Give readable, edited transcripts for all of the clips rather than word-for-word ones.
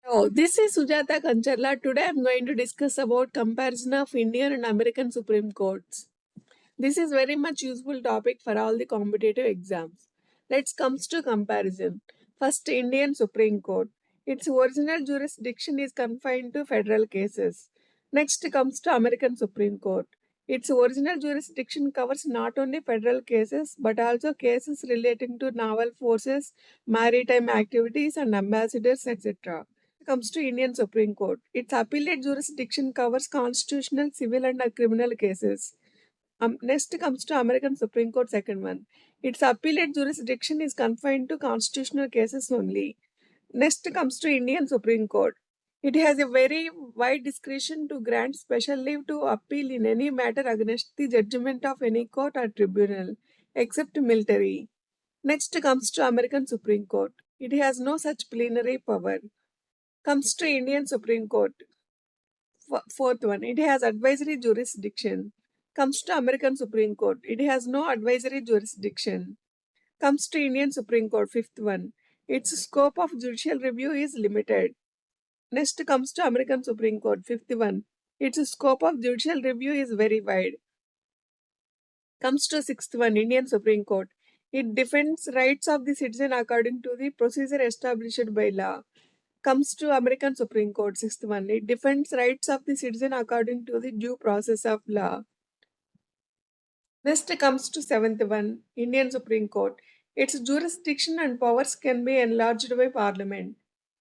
Oh, this is Sujata Kancharla. Today I'm going to discuss about comparison of Indian and American Supreme Courts. This is very much useful topic for all the competitive exams. Let's comes to comparison. First, Indian Supreme Court. Its original jurisdiction is confined to federal cases. Next comes to American Supreme Court. Its original jurisdiction covers not only federal cases but also cases relating to naval forces, maritime activities, and ambassadors, etc. Comes to Indian Supreme Court. Its appellate jurisdiction covers constitutional, civil, and criminal cases. Next comes to American Supreme Court, second one. Its appellate jurisdiction is confined to constitutional cases only. Next comes to Indian Supreme Court. It has a very wide discretion to grant special leave to appeal in any matter against the judgment of any court or tribunal, except military. Next comes to American Supreme Court. It has no such plenary power. Comes to Indian Supreme Court. Fourth one, it has advisory jurisdiction. Comes to American Supreme Court, it has no advisory jurisdiction. Comes to Indian Supreme Court, fifth one, its scope of judicial review is limited. Next comes to American Supreme Court, fifth one, its scope of judicial review is very wide. Comes to sixth one, Indian Supreme Court, it defends rights of the citizen according to the procedure established by law. Comes to American Supreme Court, sixth one, it defends rights of the citizen according to the due process of law. Next comes to seventh one, Indian Supreme Court. Its jurisdiction and powers can be enlarged by Parliament.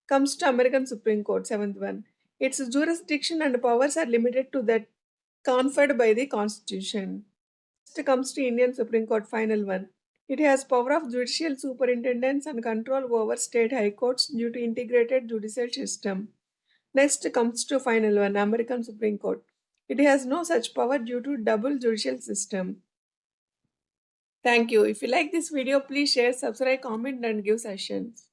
Comes to American Supreme Court, seventh one. Its jurisdiction and powers are limited to that conferred by the Constitution. Next comes to Indian Supreme Court, final one. It has power of judicial superintendence and control over state high courts due to integrated judicial system. Next comes to final one, American Supreme Court. It has no such power due to double judicial system. Thank you. If you like this video, please share, subscribe, comment, and give suggestions.